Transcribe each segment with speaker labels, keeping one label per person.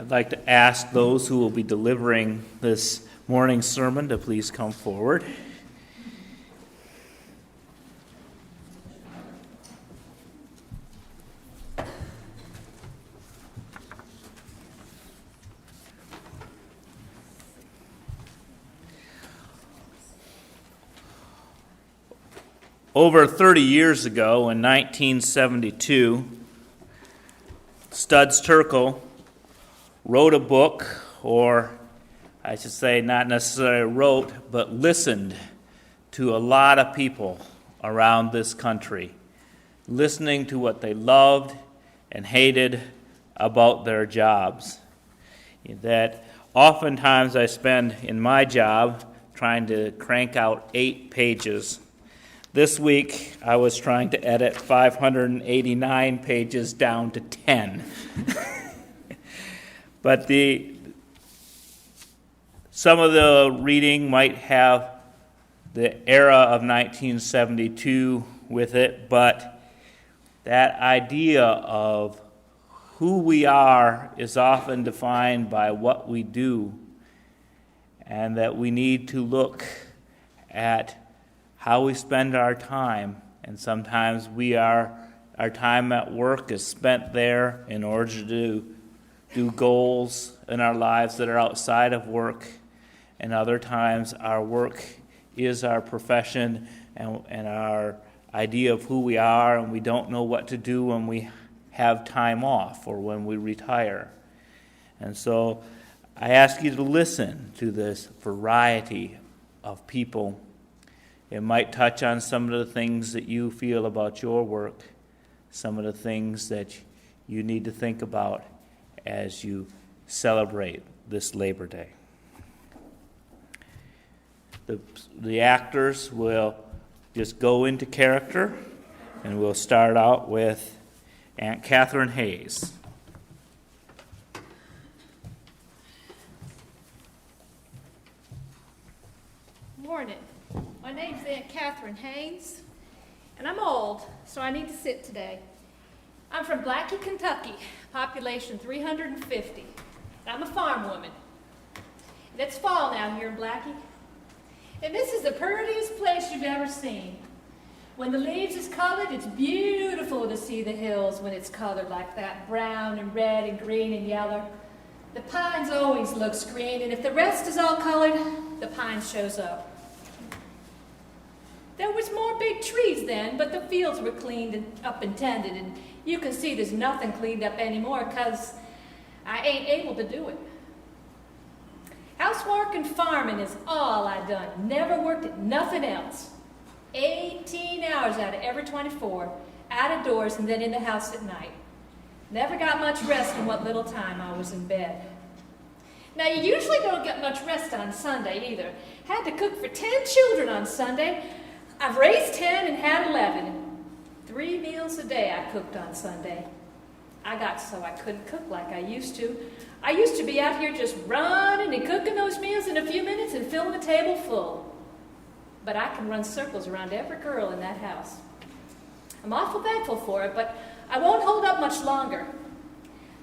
Speaker 1: I'd like to ask those who will be delivering this morning's sermon to please come forward. Over 30 years ago, in 1972, Studs Terkel wrote a book, or I should say not necessarily wrote, but listened to a lot of people around this country, listening to what they loved and hated about their jobs. That oftentimes I spend in my job trying to crank out 8 pages. This week, I was trying to edit 589 pages down to 10. But some of the reading might have the era of 1972 with it, but that idea of who we are is often defined by what we do, and that we need to look at how we spend our time. And sometimes our time at work is spent there in order to do goals in our lives that are outside of work. And other times our work is our profession and our idea of who we are, and we don't know what to do when we have time off or when we retire. And so I ask you to listen to this variety of people. It might touch on some of the things that you feel about your work, some of the things that you need to think about as you celebrate this Labor Day. The actors will just go into character, and we'll start out with Aunt Catherine Hayes.
Speaker 2: Morning. My name's Aunt Catherine Hayes, and I'm old, so I need to sit today. I'm from Blackie, Kentucky, population 350. I'm a farm woman. And it's fall now here in Blackie. And this is the prettiest place you've ever seen. When the leaves is colored, it's beautiful to see the hills when it's colored like that, brown and red and green and yellow. The pines always looks green, and if the rest is all colored, the pine shows up. There was more big trees then, but the fields were cleaned up and tended, and you can see there's nothing cleaned up anymore because I ain't able to do it. Housework and farming is all I done. Never worked at nothing else. 18 hours out of every 24, out of doors and then in the house at night. Never got much rest in what little time I was in bed. Now, you usually don't get much rest on Sunday either. Had to cook for 10 children on Sunday. I've raised 10 and had 11. 3 meals a day I cooked on Sunday. I got so I couldn't cook like I used to. I used to be out here just running and cooking those meals in a few minutes and filling the table full. But I can run circles around every girl in that house. I'm awful thankful for it, but I won't hold up much longer.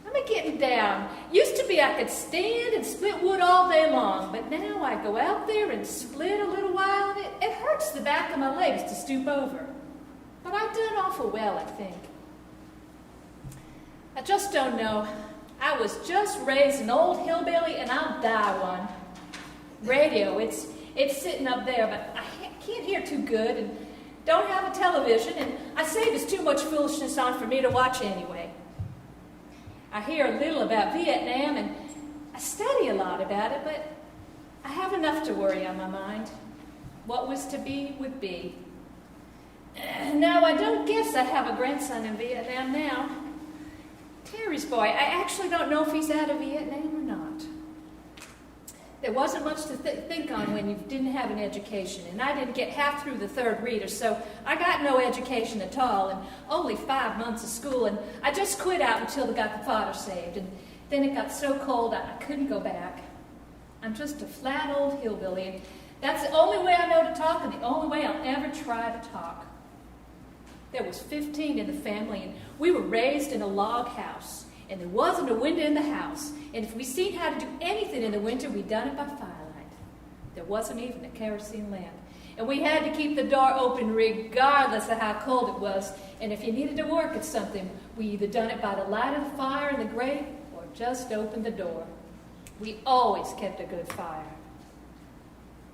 Speaker 2: I'm getting down. Used to be I could stand and split wood all day long, but now I go out there and split a little while, and it hurts the back of my legs to stoop over. But I've done awful well, I think. I just don't know. I was just raised an old hillbilly, and I'll die one. Radio, it's sitting up there, but I can't hear too good, and don't have a television, and I say there's too much foolishness on for me to watch anyway. I hear a little about Vietnam, and I study a lot about it, but I have enough to worry on my mind. What was to be would be. Now, I don't guess I have a grandson in Vietnam now. Terry's boy, I actually don't know if he's out of Vietnam or not. There wasn't much to think on when you didn't have an education, and I didn't get half through the 3rd reader, so I got no education at all, and only 5 months of school, and I just quit out until they got the father saved, and then it got so cold I couldn't go back. I'm just a flat old hillbilly, and that's the only way I know to talk, and the only way I'll ever try to talk. There was 15 in the family, and we were raised in a log house. And there wasn't a window in the house. And if we seen how to do anything in the winter, we done it by firelight. There wasn't even a kerosene lamp. And we had to keep the door open regardless of how cold it was. And if you needed to work at something, we either done it by the light of the fire in the grate or just opened the door. We always kept a good fire.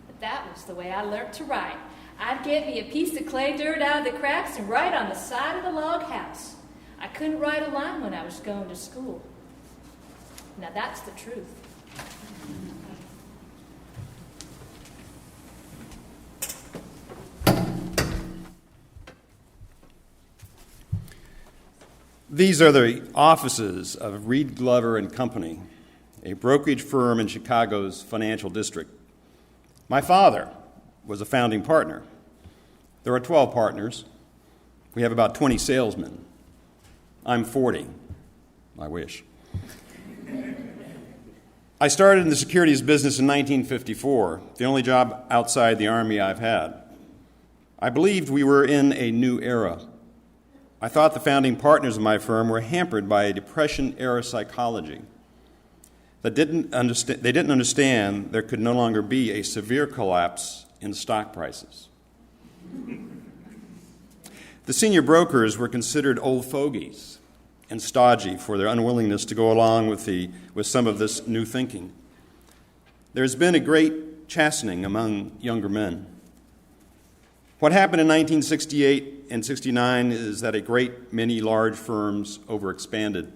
Speaker 2: But that was the way I learned to write. I'd get me a piece of clay dirt out of the cracks and write on the side of the log house. I couldn't write a line when I was going to school. Now that's the truth.
Speaker 3: These are the offices of Reed Glover and Company, a brokerage firm in Chicago's financial district. My father was a founding partner. There are 12 partners. We have about 20 salesmen. I'm 40. I wish. I started in the securities business in 1954, the only job outside the Army I've had. I believed we were in a new era. I thought the founding partners of my firm were hampered by a Depression-era psychology. They didn't understand there could no longer be a severe collapse in stock prices. The senior brokers were considered old fogies and stodgy for their unwillingness to go along with some of this new thinking. There's been a great chastening among younger men. What happened in 1968 and 69 is that a great many large firms overexpanded.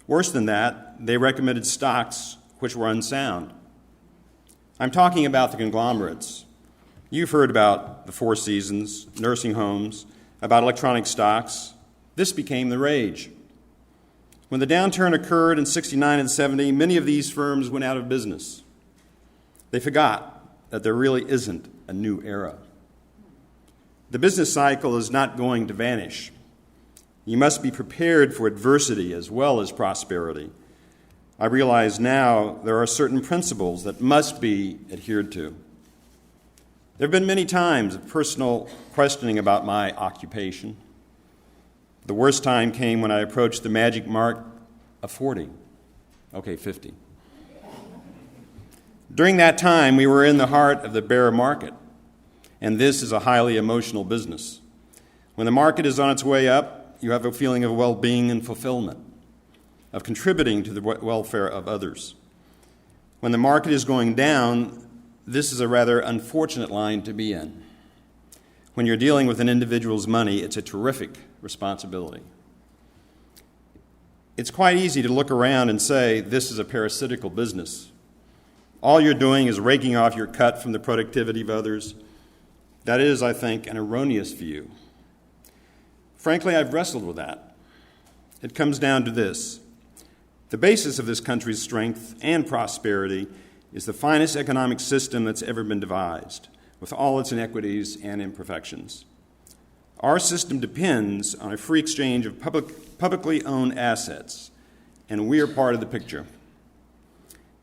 Speaker 3: Worse than that, they recommended stocks which were unsound. I'm talking about the conglomerates. You've heard about the Four Seasons, nursing homes, about electronic stocks. This became the rage. When the downturn occurred in 69 and 70, many of these firms went out of business. They forgot that there really isn't a new era. The business cycle is not going to vanish. You must be prepared for adversity as well as prosperity. I realize now there are certain principles that must be adhered to. There have been many times of personal questioning about my occupation. The worst time came when I approached the magic mark of 40. Okay, 50. During that time, we were in the heart of the bear market. And this is a highly emotional business. When the market is on its way up, you have a feeling of well-being and fulfillment, of contributing to the welfare of others. When the market is going down, this is a rather unfortunate line to be in. When you're dealing with an individual's money, it's a terrific responsibility. It's quite easy to look around and say, this is a parasitical business. All you're doing is raking off your cut from the productivity of others. That is, I think, an erroneous view. Frankly, I've wrestled with that. It comes down to this. The basis of this country's strength and prosperity is the finest economic system that's ever been devised, with all its inequities and imperfections. Our system depends on a free exchange of publicly owned assets, and we are part of the picture.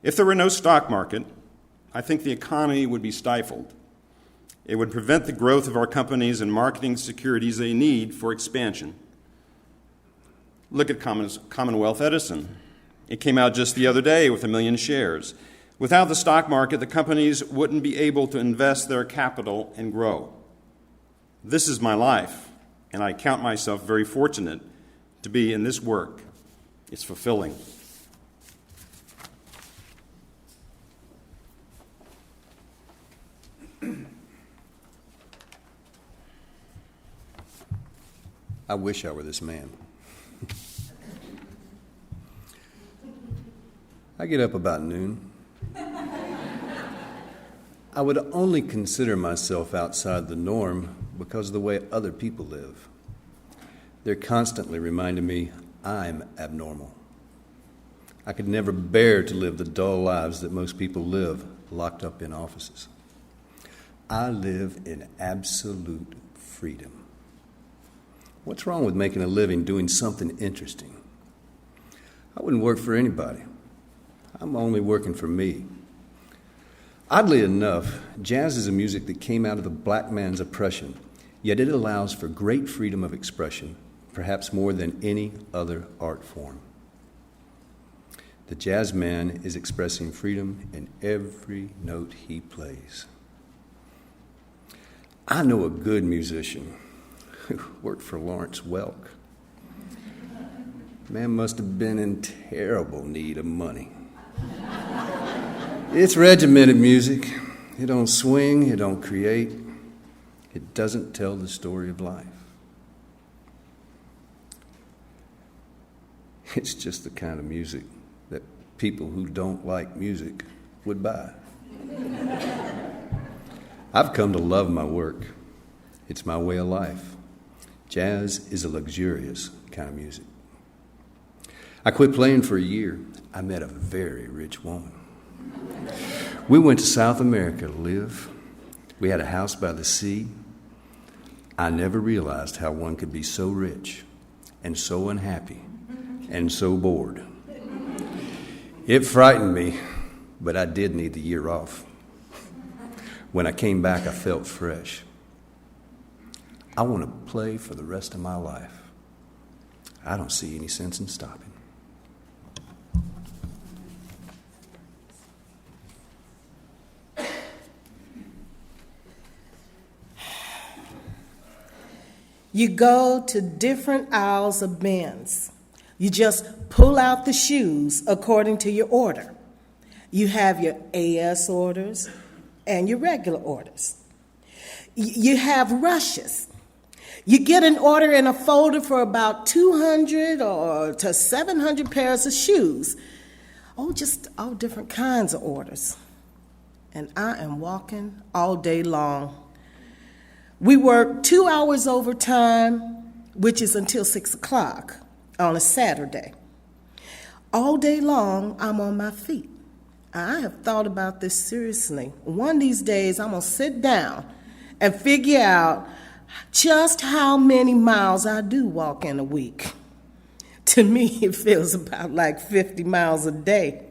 Speaker 3: If there were no stock market, I think the economy would be stifled. It would prevent the growth of our companies and marketing securities they need for expansion. Look at Commonwealth Edison. It came out just the other day with 1 million shares. Without the stock market, the companies wouldn't be able to invest their capital and grow. This is my life, and I count myself very fortunate to be in this work. It's fulfilling.
Speaker 4: I wish I were this man. I get up about noon. I would only consider myself outside the norm because of the way other people live. They're constantly reminding me I'm abnormal. I could never bear to live the dull lives that most people live, locked up in offices. I live in absolute freedom. What's wrong with making a living doing something interesting? I wouldn't work for anybody. I'm only working for me. Oddly enough, jazz is a music that came out of the black man's oppression, yet it allows for great freedom of expression, perhaps more than any other art form. The jazz man is expressing freedom in every note he plays. I know a good musician who worked for Lawrence Welk. Man must have been in terrible need of money. It's regimented music. It don't swing, it don't create. It doesn't tell the story of life. It's just the kind of music that people who don't like music would buy. I've come to love my work. It's my way of life. Jazz is a luxurious kind of music. I quit playing for a year. I met a very rich woman. We went to South America to live. We had a house by the sea. I never realized how one could be so rich and so unhappy and so bored. It frightened me, but I did need the year off. When I came back, I felt fresh. I want to play for the rest of my life. I don't see any sense in stopping.
Speaker 5: You go to different aisles of bins. You just pull out the shoes according to your order. You have your AS orders and your regular orders. You have rushes. You get an order in a folder for about 200 or to 700 pairs of shoes. Just all different kinds of orders. And I am walking all day long. We work 2 hours overtime, which is until 6 o'clock on a Saturday. All day long, I'm on my feet. I have thought about this seriously. One of these days, I'm going to sit down and figure out just how many miles I do walk in a week. To me, it feels about like 50 miles a day.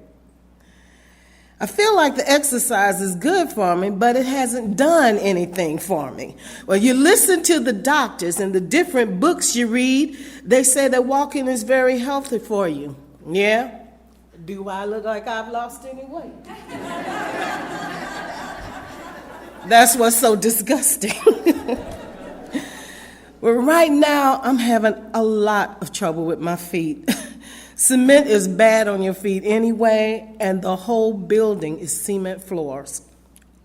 Speaker 5: I feel like the exercise is good for me, but it hasn't done anything for me. Well, you listen to the doctors and the different books you read, they say that walking is very healthy for you. Yeah? Do I look like I've lost any weight? That's what's so disgusting. Well, right now, I'm having a lot of trouble with my feet. Cement is bad on your feet anyway, and the whole building is cement floors.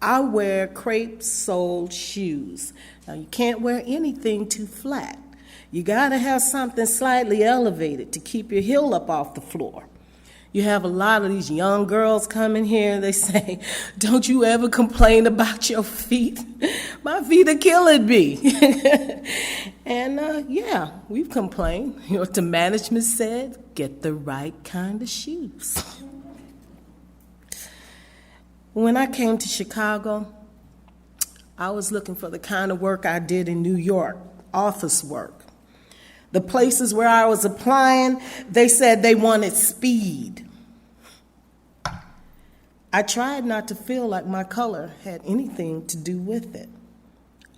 Speaker 5: I wear crepe-soled shoes. Now, you can't wear anything too flat. You gotta have something slightly elevated to keep your heel up off the floor. You have a lot of these young girls come in here, they say, don't you ever complain about your feet? My feet are killing me. And yeah, we've complained. You know what the management said? Get the right kind of shoes. When I came to Chicago, I was looking for the kind of work I did in New York, office work. The places where I was applying, they said they wanted speed. I tried not to feel like my color had anything to do with it.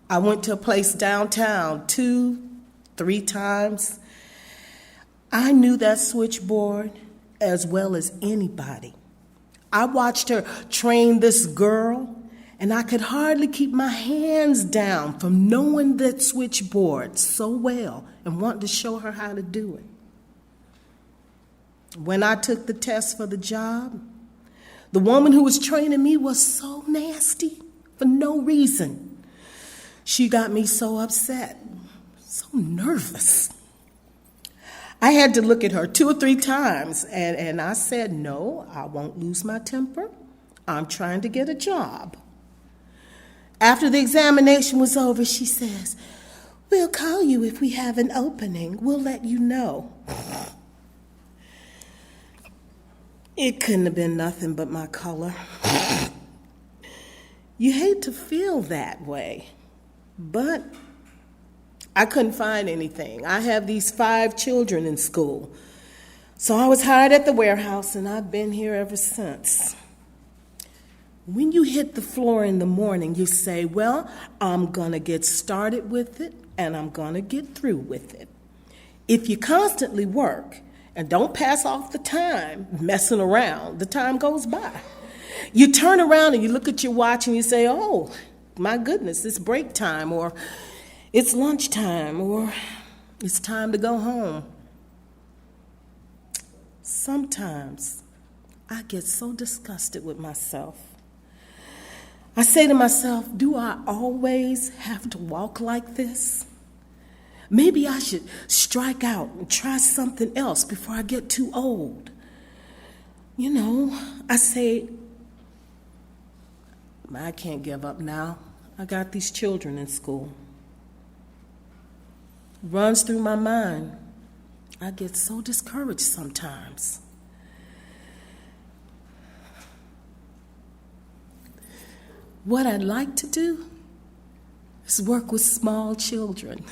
Speaker 5: I went to a place downtown 2-3 times. I knew that switchboard as well as anybody. I watched her train this girl, and I could hardly keep my hands down from knowing that switchboard so well and wanting to show her how to do it. When I took the test for the job, the woman who was training me was so nasty for no reason. She got me so upset, so nervous. I had to look at her 2 or 3 times, and I said, no, I won't lose my temper. I'm trying to get a job. After the examination was over, she says, we'll call you if we have an opening. We'll let you know. It couldn't have been nothing but my color. You hate to feel that way, but I couldn't find anything. I have these 5 children in school. So I was hired at the warehouse, and I've been here ever since. When you hit the floor in the morning, you say, well, I'm going to get started with it, and I'm going to get through with it. If you constantly work And don't pass off the time messing around. The time goes by. You turn around and you look at your watch and you say, oh, my goodness, it's break time, or it's lunchtime, or it's time to go home. Sometimes I get so disgusted with myself. I say to myself, do I always have to walk like this? Maybe I should strike out and try something else before I get too old. You know, I say, I can't give up now. I got these children in school. Runs through my mind. I get so discouraged sometimes. What I'd like to do is work with small children.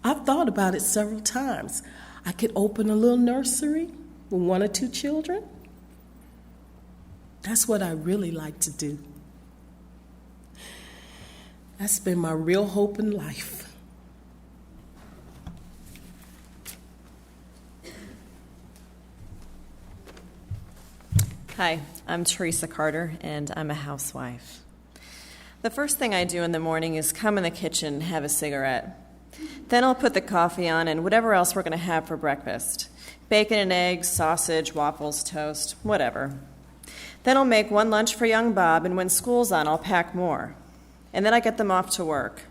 Speaker 5: I've thought about it several times. I could open a little nursery with 1 or 2 children. That's what I really like to do. That's been my real hope in life.
Speaker 6: Hi, I'm Teresa Carter, and I'm a housewife. The first thing I do in the morning is come in the kitchen and have a cigarette. Then I'll put the coffee on and whatever else we're going to have for breakfast. Bacon and eggs, sausage, waffles, toast, whatever. Then I'll make one lunch for young Bob, and when school's on, I'll pack more. And then I get them off to work.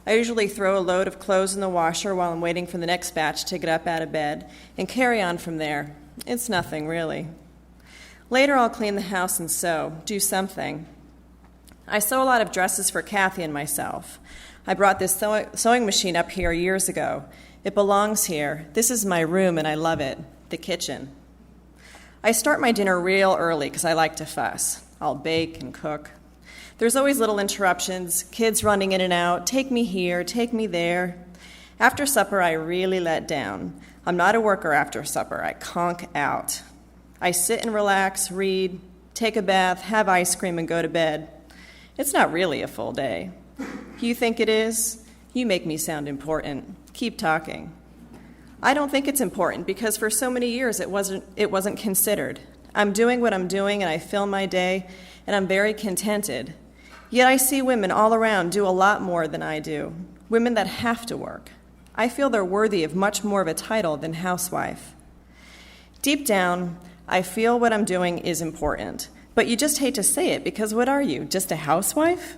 Speaker 6: I usually throw a load of clothes in the washer while I'm waiting for the next batch to get up out of bed and carry on from there. It's nothing, really. Later, I'll clean the house and sew, do something. I sew a lot of dresses for Kathy and myself. I brought this sewing machine up here years ago. It belongs here. This is my room, and I love it, the kitchen. I start my dinner real early because I like to fuss. I'll bake and cook. There's always little interruptions, kids running in and out, take me here, take me there. After supper, I really let down. I'm not a worker after supper. I conk out. I sit and relax, read, take a bath, have ice cream, and go to bed. It's not really a full day. You think it is? You make me sound important. Keep talking. I don't think it's important because for so many years it wasn't considered. I'm doing what I'm doing and I fill my day and I'm very contented. Yet I see women all around do a lot more than I do. Women that have to work. I feel they're worthy of much more of a title than housewife. Deep down, I feel what I'm doing is important. But you just hate to say it because what are you, just a housewife?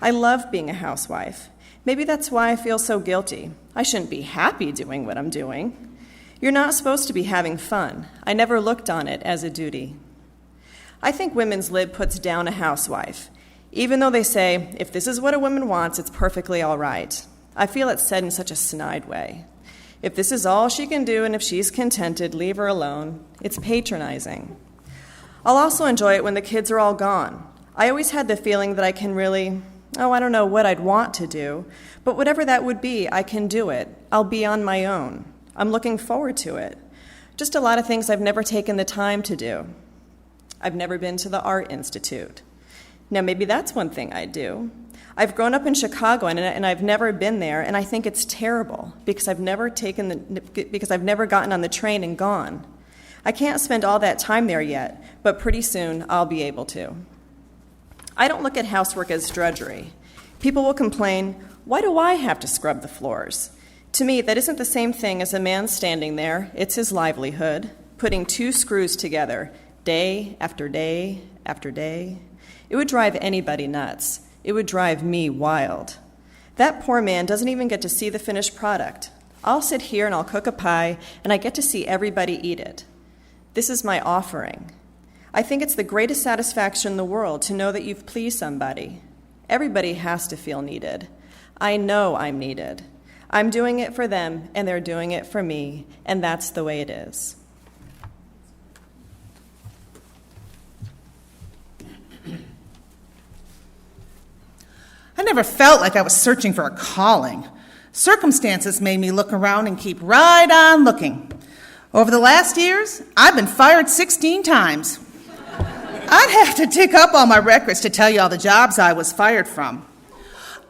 Speaker 6: I love being a housewife. Maybe that's why I feel so guilty. I shouldn't be happy doing what I'm doing. You're not supposed to be having fun. I never looked on it as a duty. I think Women's Lib puts down a housewife, even though they say, if this is what a woman wants, it's perfectly all right. I feel it's said in such a snide way. If this is all she can do and if she's contented, leave her alone. It's patronizing. I'll also enjoy it when the kids are all gone. I always had the feeling that I can really, I don't know what I'd want to do, but whatever that would be, I can do it. I'll be on my own. I'm looking forward to it. Just a lot of things I've never taken the time to do. I've never been to the Art Institute. Now, maybe that's one thing I'd do. I've grown up in Chicago, and I've never been there, and I think it's terrible because I've never gotten on the train and gone. I can't spend all that time there yet, but pretty soon I'll be able to. I don't look at housework as drudgery. People will complain, why do I have to scrub the floors? To me, that isn't the same thing as a man standing there. It's his livelihood, putting 2 screws together, day after day after day. It would drive anybody nuts. It would drive me wild. That poor man doesn't even get to see the finished product. I'll sit here and I'll cook a pie, and I get to see everybody eat it. This is my offering. I think it's the greatest satisfaction in the world to know that you've pleased somebody. Everybody has to feel needed. I know I'm needed. I'm doing it for them, and they're doing it for me, and that's the way it is.
Speaker 7: I never felt like I was searching for a calling. Circumstances made me look around and keep right on looking. Over the last years, I've been fired 16 times. I'd have to dig up all my records to tell you all the jobs I was fired from.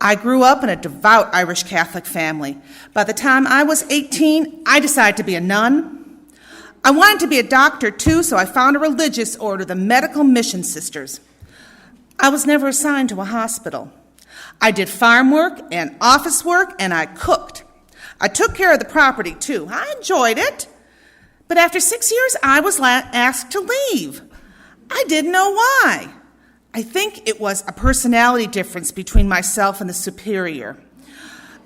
Speaker 7: I grew up in a devout Irish Catholic family. By the time I was 18, I decided to be a nun. I wanted to be a doctor too, so I found a religious order, the Medical Mission Sisters. I was never assigned to a hospital. I did farm work and office work, and I cooked. I took care of the property too. I enjoyed it. But after 6 years, I was asked to leave. I didn't know why. I think it was a personality difference between myself and the superior.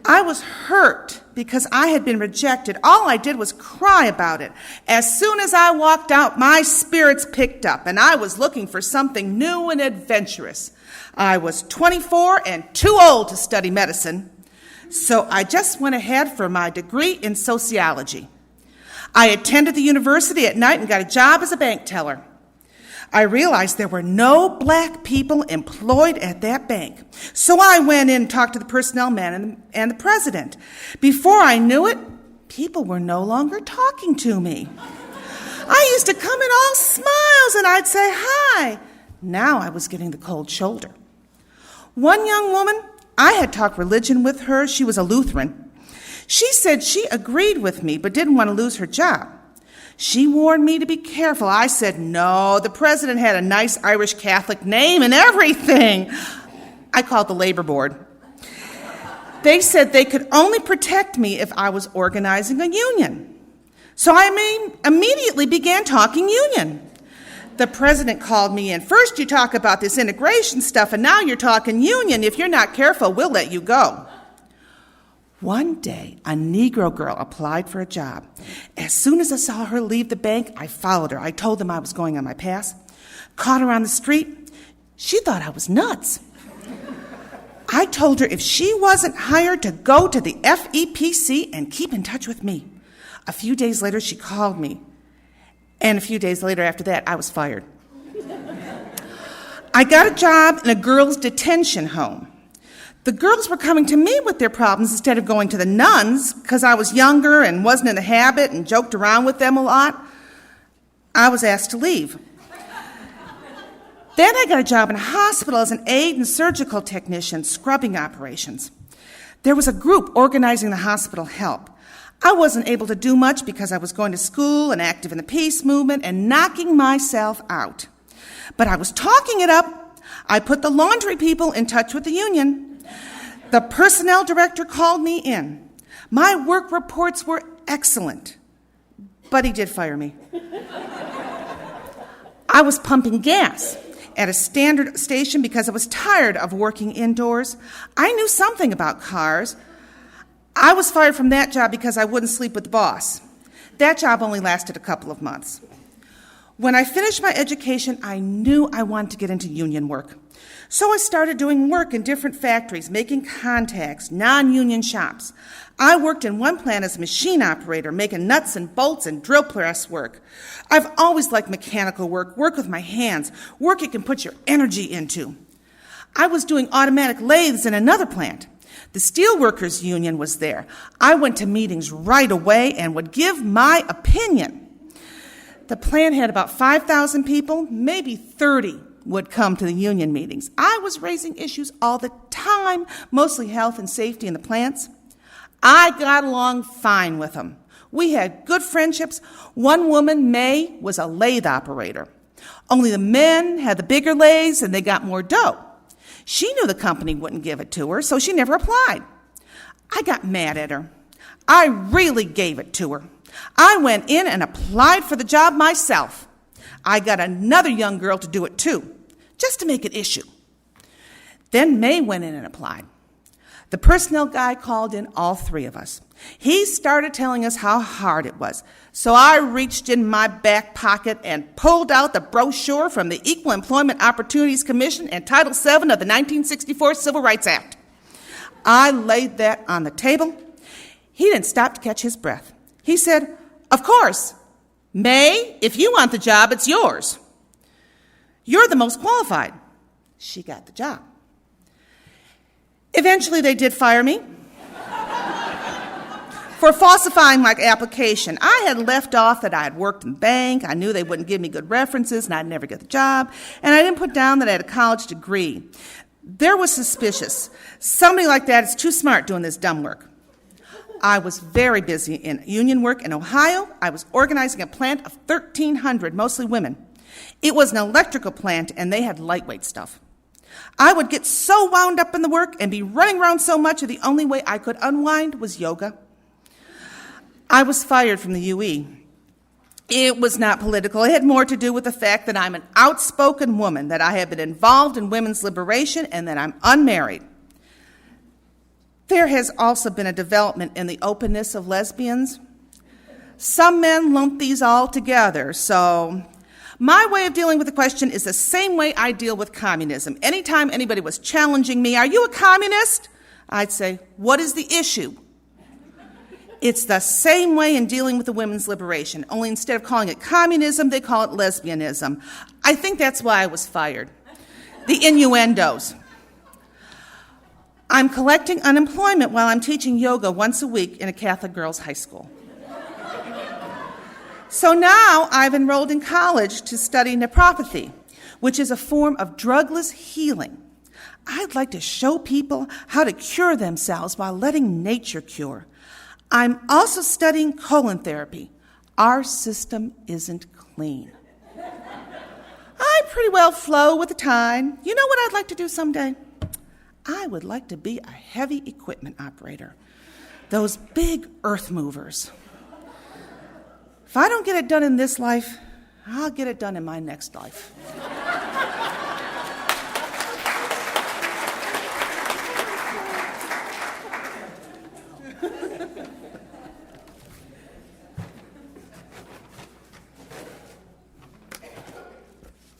Speaker 7: I was hurt because I had been rejected. All I did was cry about it. As soon as I walked out, my spirits picked up, and I was looking for something new and adventurous. I was 24 and too old to study medicine, so I just went ahead for my degree in sociology. I attended the university at night and got a job as a bank teller. I realized there were no black people employed at that bank. So I went in and talked to the personnel man and the president. Before I knew it, people were no longer talking to me. I used to come in all smiles and I'd say hi. Now I was getting the cold shoulder. One young woman, I had talked religion with her. She was a Lutheran. She said she agreed with me but didn't want to lose her job. She warned me to be careful. I said, no, the president had a nice Irish Catholic name and everything. I called the labor board. They said they could only protect me if I was organizing a union. So I immediately began talking union. The president called me in. First you talk about this integration stuff, and now you're talking union. If you're not careful, we'll let you go. One day, a Negro girl applied for a job. As soon as I saw her leave the bank, I followed her. I told them I was going on my pass. Caught her on the street. She thought I was nuts. I told her if she wasn't hired to go to the FEPC and keep in touch with me. A few days later, she called me. And a few days later after that, I was fired. I got a job in a girls' detention home. The girls were coming to me with their problems instead of going to the nuns because I was younger and wasn't in the habit and joked around with them a lot. I was asked to leave. Then I got a job in a hospital as an aide and surgical technician, scrubbing operations. There was a group organizing the hospital help. I wasn't able to do much because I was going to school and active in the peace movement and knocking myself out. But I was talking it up. I put the laundry people in touch with the union. The personnel director called me in. My work reports were excellent, but he did fire me. I was pumping gas at a standard station because I was tired of working indoors. I knew something about cars. I was fired from that job because I wouldn't sleep with the boss. That job only lasted a couple of months. When I finished my education, I knew I wanted to get into union work. So I started doing work in different factories, making contacts, non-union shops. I worked in one plant as a machine operator, making nuts and bolts and drill press work. I've always liked mechanical work with my hands, work you can put your energy into. I was doing automatic lathes in another plant. The Steelworkers Union was there. I went to meetings right away and would give my opinion. The plant had about 5,000 people, maybe 30 would come to the union meetings. I was raising issues all the time, mostly health and safety in the plants. I got along fine with them. We had good friendships. One woman, May, was a lathe operator. Only the men had the bigger lathes and they got more dough. She knew the company wouldn't give it to her, so she never applied. I got mad at her. I really gave it to her. I went in and applied for the job myself. I got another young girl to do it too, just to make an issue. Then May went in and applied. The personnel guy called in all three of us. He started telling us how hard it was. So I reached in my back pocket and pulled out the brochure from the Equal Employment Opportunities Commission and Title VII of the 1964 Civil Rights Act. I laid that on the table. He didn't stop to catch his breath. He said, "Of course, May, if you want the job, it's yours. You're the most qualified." She got the job. Eventually, they did fire me for falsifying my application. I had left off that I had worked in the bank. I knew they wouldn't give me good references, and I'd never get the job. And I didn't put down that I had a college degree. There was suspicious. Somebody like that is too smart doing this dumb work. I was very busy in union work in Ohio. I was organizing a plant of 1,300, mostly women. It was an electrical plant, and they had lightweight stuff. I would get so wound up in the work and be running around so much that the only way I could unwind was yoga. I was fired from the UE. It was not political. It had more to do with the fact that I'm an outspoken woman, that I have been involved in women's liberation, and that I'm unmarried. There has also been a development in the openness of lesbians. Some men lump these all together, so my way of dealing with the question is the same way I deal with communism. Anytime anybody was challenging me, "Are you a communist?" I'd say, "What is the issue?" It's the same way in dealing with the women's liberation, only instead of calling it communism, they call it lesbianism. I think that's why I was fired. The innuendos. I'm collecting unemployment while I'm teaching yoga once a week in a Catholic girls' high school. So now I've enrolled in college to study naturopathy, which is a form of drugless healing. I'd like to show people how to cure themselves while letting nature cure. I'm also studying colon therapy. Our system isn't clean. I pretty well flow with the tide. You know what I'd like to do someday? I would like to be a heavy equipment operator. Those big earth movers. If I don't get it done in this life, I'll get it done in my next life.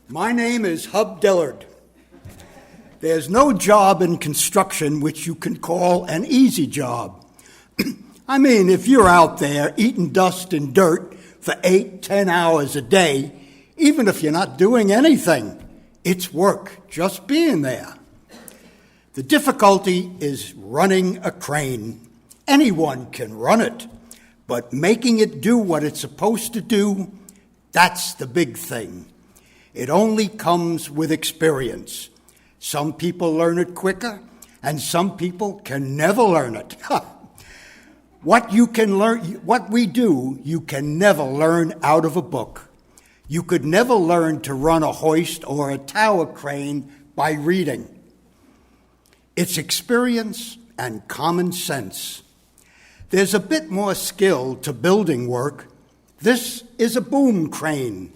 Speaker 8: My name is Hub Dillard. There's no job in construction which you can call an easy job. I mean, if you're out there eating dust and dirt for 8-10 hours a day, even if you're not doing anything, it's work just being there. The difficulty is running a crane. Anyone can run it, but making it do what it's supposed to do, that's the big thing. It only comes with experience. Some people learn it quicker, and some people can never learn it. What we do, you can never learn out of a book. You could never learn to run a hoist or a tower crane by reading. It's experience and common sense. There's a bit more skill to building work. This is a boom crane.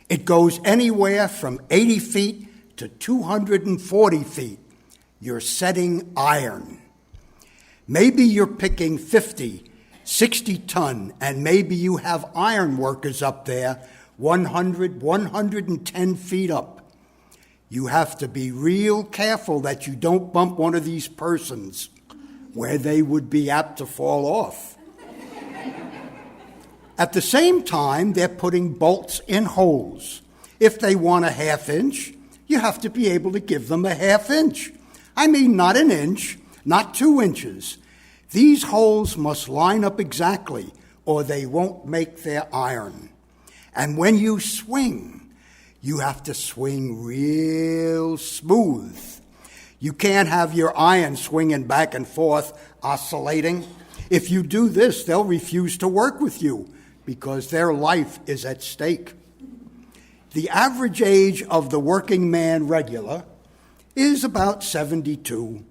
Speaker 8: It goes anywhere from 80 feet to 240 feet. You're setting iron. Maybe you're picking 50, 60 ton, and maybe you have iron workers up there 100, 110 feet up. You have to be real careful that you don't bump one of these persons where they would be apt to fall off. At the same time, they're putting bolts in holes. If they want a ½ inch, you have to be able to give them a ½ inch. I mean, not an inch, not 2 inches. These holes must line up exactly, or they won't make their iron. And when you swing, you have to swing real smooth. You can't have your iron swinging back and forth, oscillating. If you do this, they'll refuse to work with you because their life is at stake. The average age of the working man regular is about 72.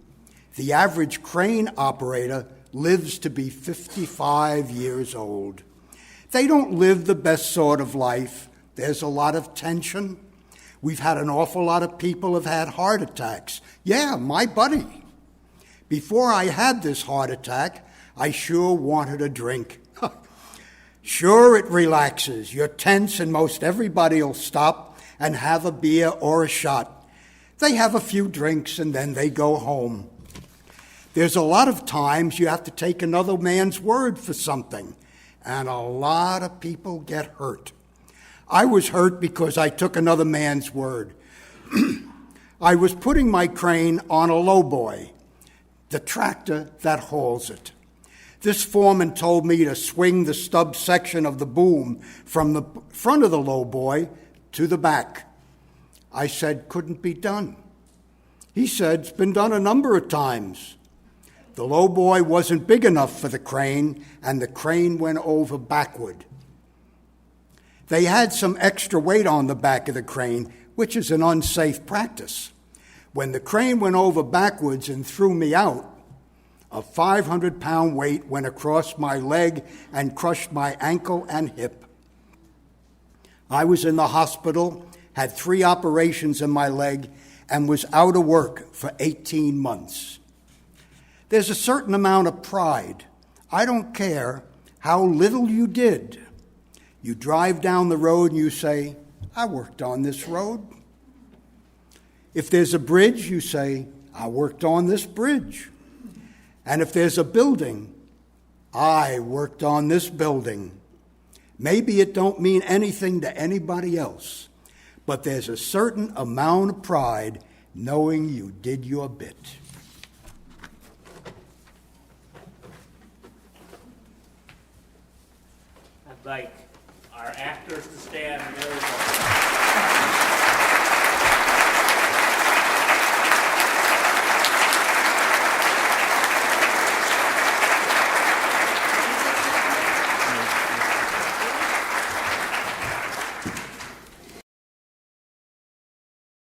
Speaker 8: The average crane operator lives to be 55 years old. They don't live the best sort of life. There's a lot of tension. We've had an awful lot of people have had heart attacks. Yeah, my buddy. Before I had this heart attack, I sure wanted a drink. Sure, it relaxes. You're tense and most everybody will stop and have a beer or a shot. They have a few drinks and then they go home. There's a lot of times you have to take another man's word for something, and a lot of people get hurt. I was hurt because I took another man's word. I was putting my crane on a lowboy, the tractor that hauls it. This foreman told me to swing the stub section of the boom from the front of the lowboy to the back. I said, couldn't be done. He said it's been done a number of times. The lowboy wasn't big enough for the crane, and the crane went over backward. They had some extra weight on the back of the crane, which is an unsafe practice. When the crane went over backwards and threw me out, a 500-pound weight went across my leg and crushed my ankle and hip. I was in the hospital, had 3 operations in my leg, and was out of work for 18 months. There's a certain amount of pride. I don't care how little you did. You drive down the road and you say, I worked on this road. If there's a bridge, you say, I worked on this bridge. And if there's a building, I worked on this building. Maybe it don't mean anything to anybody else, but there's a certain amount of pride knowing you did your bit.
Speaker 1: I'd like our actors to stand and everybody.